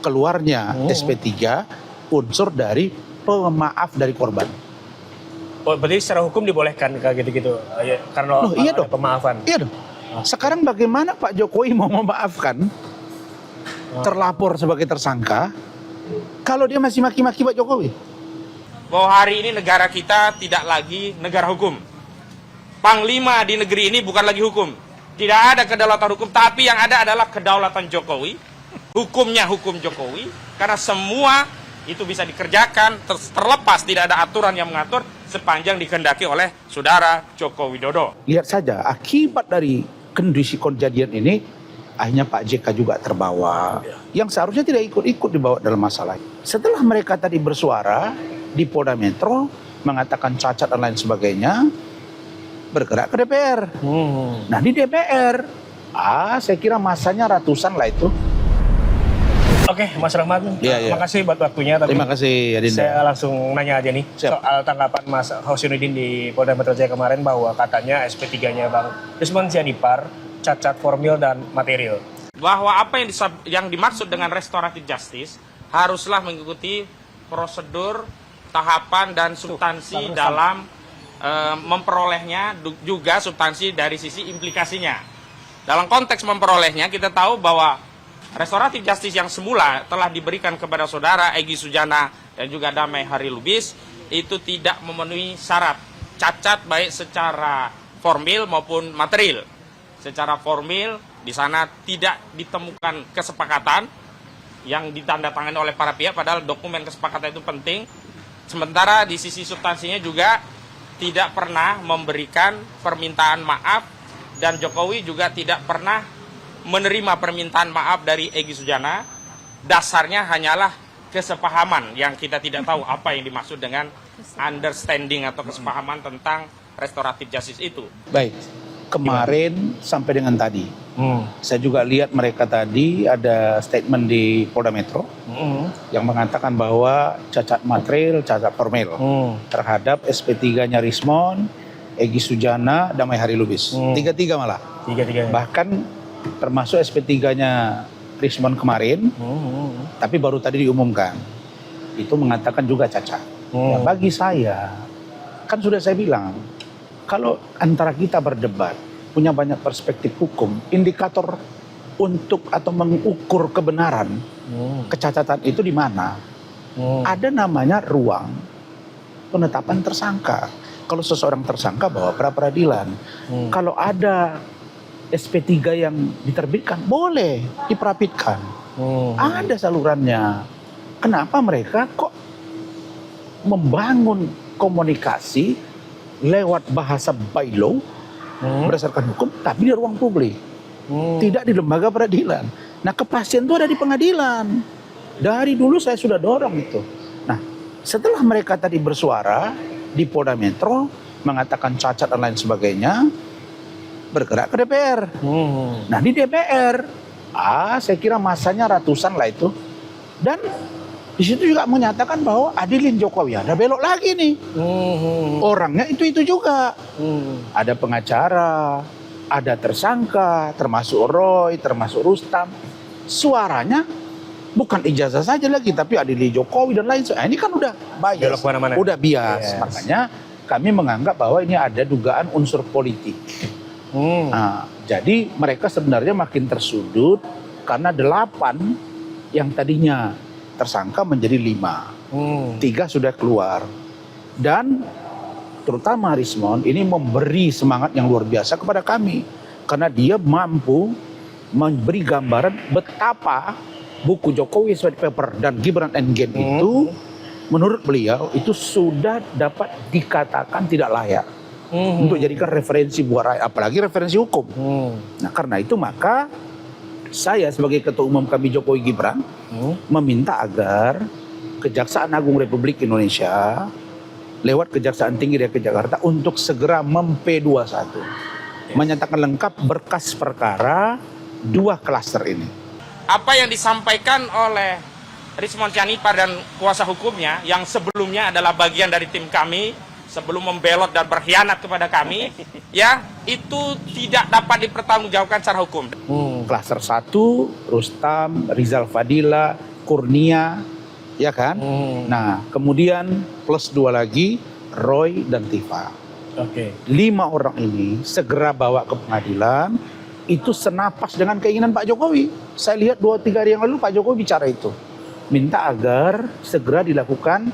keluarnya SP3 unsur dari pemaaf dari korban. Oh, berarti secara hukum dibolehkan kayak gitu-gitu ya, karena Iya ada dong. pemaafan. Iya dong. Sekarang bagaimana Pak Jokowi mau memaafkan terlapor sebagai tersangka kalau dia masih maki-maki Pak Jokowi? Bahwa hari ini negara kita tidak lagi negara hukum. Panglima di negeri ini bukan lagi hukum. Tidak ada kedaulatan hukum, tapi yang ada adalah kedaulatan Jokowi. Hukumnya hukum Jokowi, karena semua itu bisa dikerjakan terlepas tidak ada aturan yang mengatur sepanjang dikehendaki oleh saudara Joko Widodo. Lihat saja akibat dari kondisi kejadian ini, akhirnya Pak JK juga terbawa. Yang seharusnya tidak ikut-ikut dibawa dalam masalah. Setelah mereka tadi bersuara di Polda Metro, mengatakan cacat dan lain sebagainya, bergerak ke DPR. Nah di DPR, saya kira masanya ratusan lah itu. Oke, Mas Rahmat, terima kasih buat waktunya. Terima kasih, Adinda. Saya langsung nanya aja nih, soal tanggapan Mas Husnudin di Polda Metro Jaya kemarin bahwa katanya SP3-nya Bang Rismon Sianipar cacat formil dan material. Bahwa apa yang dimaksud dengan restoratif justice haruslah mengikuti prosedur, tahapan, dan substansi dalam memperolehnya, juga substansi dari sisi implikasinya. Dalam konteks memperolehnya, kita tahu bahwa restoratif justice yang semula telah diberikan kepada saudara Egy Sujana dan juga Damai Hari Lubis itu tidak memenuhi syarat, cacat baik secara formil maupun material. Secara formil di sana tidak ditemukan kesepakatan yang ditandatangani oleh para pihak, padahal dokumen kesepakatan itu penting. Sementara di sisi substansinya juga tidak pernah memberikan permintaan maaf, dan Jokowi juga tidak pernah menerima permintaan maaf dari Egy Sujana. Dasarnya hanyalah kesepahaman yang kita tidak tahu apa yang dimaksud dengan understanding atau kesepahaman tentang restoratif justice itu. Baik, kemarin sampai dengan tadi, saya juga lihat mereka tadi ada statement di Polda Metro yang mengatakan bahwa cacat material, cacat formil terhadap SP3-nya Rismon, Egy Sujana, Damai Hari Lubis. Tiga-tiga malah. Tiga-tiganya. Bahkan termasuk SP3-nya Rismon kemarin, tapi baru tadi diumumkan. Itu mengatakan juga cacat. Ya, bagi saya, kan sudah saya bilang, kalau antara kita berdebat, punya banyak perspektif hukum, indikator untuk atau mengukur kebenaran, kecacatan itu di mana? Ada namanya ruang penetapan tersangka. Kalau seseorang tersangka bawa pra peradilan. Kalau ada SP3 yang diterbitkan, boleh diperapitkan. Ada salurannya. Kenapa mereka kok membangun komunikasi lewat bahasa by law, berdasarkan hukum, tapi di ruang publik, tidak di lembaga peradilan. Nah, kepastian itu ada di pengadilan. Dari dulu saya sudah dorong itu. Nah, setelah mereka tadi bersuara di Polda Metro, mengatakan cacat dan lain sebagainya, bergerak ke DPR. Nah, di DPR, saya kira masanya ratusan lah itu. Dan di situ juga menyatakan bahwa adilin Jokowi. Ada belok lagi nih. Orangnya itu juga. Ada pengacara, ada tersangka, termasuk Roy, termasuk Rustam. Suaranya bukan ijazah saja lagi, tapi adili Jokowi dan lain sebagainya. Ini kan udah bias, udah bias. Makanya kami menganggap bahwa ini ada dugaan unsur politik. Nah, jadi mereka sebenarnya makin tersudut karena 8 yang tadinya tersangka menjadi 5. 3 sudah keluar. Dan terutama Rismon ini memberi semangat yang luar biasa kepada kami. Karena dia mampu memberi gambaran betapa buku Jokowi White Paper dan Gibran Endgame itu menurut beliau itu sudah dapat dikatakan tidak layak untuk jadikan referensi buat rakyat, apalagi referensi hukum. Nah, karena itu maka saya sebagai Ketua Umum kami Jokowi Gibran meminta agar Kejaksaan Agung Republik Indonesia lewat Kejaksaan Tinggi Dki Jakarta untuk segera mem-P21, menyatakan lengkap berkas perkara 2 klaster ini. Apa yang disampaikan oleh Rismon Sianipar dan kuasa hukumnya yang sebelumnya adalah bagian dari tim kami sebelum membelot dan berkhianat kepada kami, ya itu tidak dapat dipertanggungjawabkan secara hukum. Klaster 1, Rustam, Rizal Fadila, Kurnia, ya kan? Nah, kemudian plus 2 lagi, Roy dan Tifa. Oke. 5 orang ini segera bawa ke pengadilan, itu senapas dengan keinginan Pak Jokowi. Saya lihat 2-3 hari yang lalu Pak Jokowi bicara itu. Minta agar segera dilakukan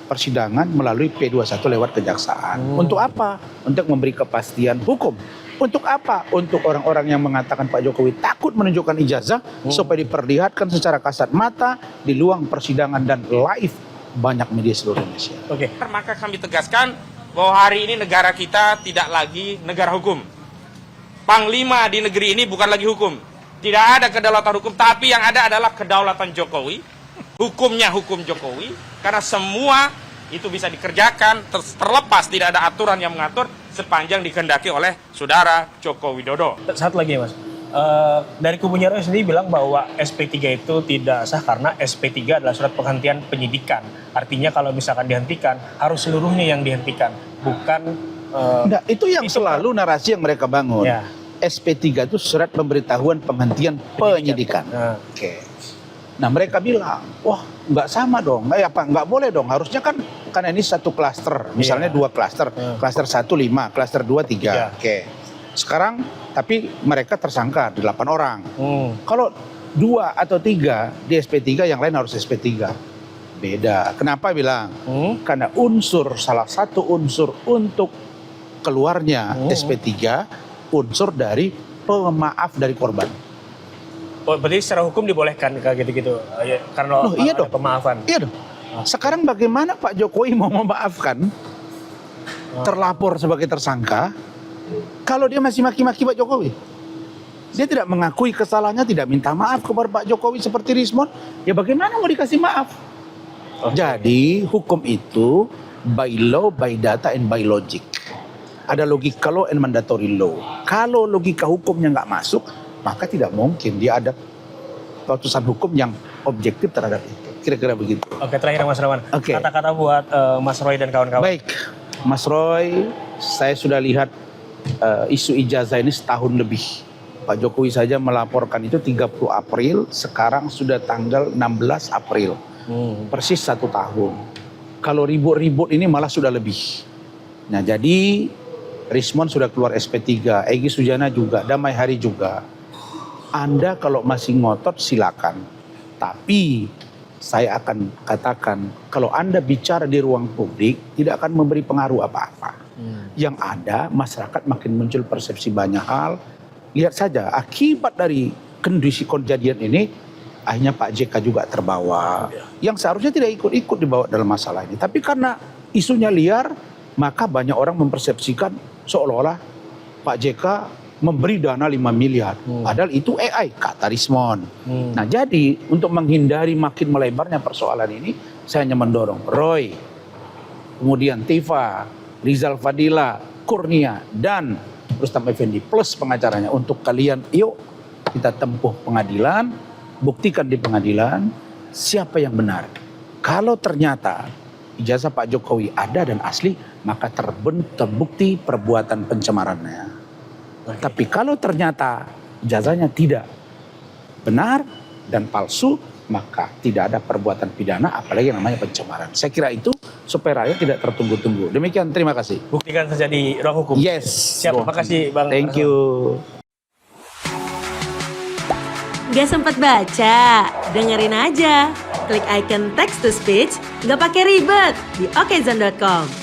persidangan melalui P21 lewat kejaksaan. Untuk apa? Untuk memberi kepastian hukum. Untuk apa? Untuk orang-orang yang mengatakan Pak Jokowi takut menunjukkan ijazah supaya diperlihatkan secara kasat mata di luang persidangan dan live banyak media seluruh Indonesia. Oke. Maka kami tegaskan bahwa hari ini negara kita tidak lagi negara hukum. Panglima di negeri ini bukan lagi hukum. Tidak ada kedaulatan hukum, tapi yang ada adalah kedaulatan Jokowi. Hukumnya hukum Jokowi, karena semua itu bisa dikerjakan terlepas tidak ada aturan yang mengatur sepanjang dikehendaki oleh saudara Joko Widodo. Satu lagi Mas, dari kubunya Roy sendiri bilang bahwa SP3 itu tidak sah karena SP3 adalah surat penghentian penyidikan. Artinya kalau misalkan dihentikan, harus seluruhnya yang dihentikan, bukan... Nah, itu yang selalu narasi yang mereka bangun. Ya. SP3 itu surat pemberitahuan penghentian penyidikan. Oke. Nah, mereka bilang, wah nggak sama dong, nggak boleh dong. Harusnya kan karena ini satu klaster, misalnya 2 klaster, klaster 1 5, klaster 2 3. Oke. Sekarang tapi mereka tersangka 8 orang. Kalau 2 atau 3 di SP3, yang lain harus SP3. Beda. Kenapa bilang? Karena salah satu unsur untuk keluarnya SP3, unsur dari pemaaf dari korban. Oh, berarti secara hukum dibolehkan kayak gitu-gitu, karena iya ada dong. pemaafan. Iya dong. Sekarang bagaimana Pak Jokowi mau memaafkan terlapor sebagai tersangka kalau dia masih maki-maki Pak Jokowi? Dia tidak mengakui kesalahannya, tidak minta maaf kepada Pak Jokowi seperti Rismon. Ya bagaimana mau dikasih maaf? Jadi hukum itu by law, by data, and by logic. Ada logika law and mandatory law. Kalau logika hukumnya nggak masuk, maka tidak mungkin dia ada putusan hukum yang objektif terhadap itu. Kira-kira begitu. Oke, terakhir Mas Rawan. Oke. Kata-kata buat Mas Roy dan kawan-kawan. Baik, Mas Roy, saya sudah lihat isu ijazah ini setahun lebih. Pak Jokowi saja melaporkan itu 30 April, sekarang sudah tanggal 16 April. Persis 1 tahun. Kalau ribut-ribut ini malah sudah lebih. Nah, jadi Rismon sudah keluar SP3, Egy Sujana juga, Damai Hari juga. Anda kalau masih ngotot silakan. Tapi saya akan katakan kalau Anda bicara di ruang publik tidak akan memberi pengaruh apa-apa. Yang ada masyarakat makin muncul persepsi banyak hal. Lihat saja akibat dari kondisi kejadian ini akhirnya Pak JK juga terbawa. Yang seharusnya tidak ikut-ikut dibawa dalam masalah ini. Tapi karena isunya liar, maka banyak orang mempersepsikan seolah-olah Pak JK memberi dana 5 miliar. Padahal itu AI, kata Rismon. Nah, jadi untuk menghindari makin melebarnya persoalan ini, saya hanya mendorong Roy, kemudian Tifa, Rizal Fadila, Kurnia, dan Rustam Effendi plus pengacaranya untuk kalian, yuk kita tempuh pengadilan, buktikan di pengadilan siapa yang benar. Kalau ternyata ijazah Pak Jokowi ada dan asli, maka terbukti perbuatan pencemarannya. Tapi kalau ternyata ijazahnya tidak benar dan palsu, maka tidak ada perbuatan pidana, apalagi yang namanya pencemaran. Saya kira itu supaya rakyat tidak tertunggu-tunggu. Demikian, terima kasih. Buktikan saja di ruang hukum. Yes. Siap, makasih Bang. Thank you. Gak sempat baca? Dengerin aja. Klik icon text to speech, gak pakai ribet di okezone.com.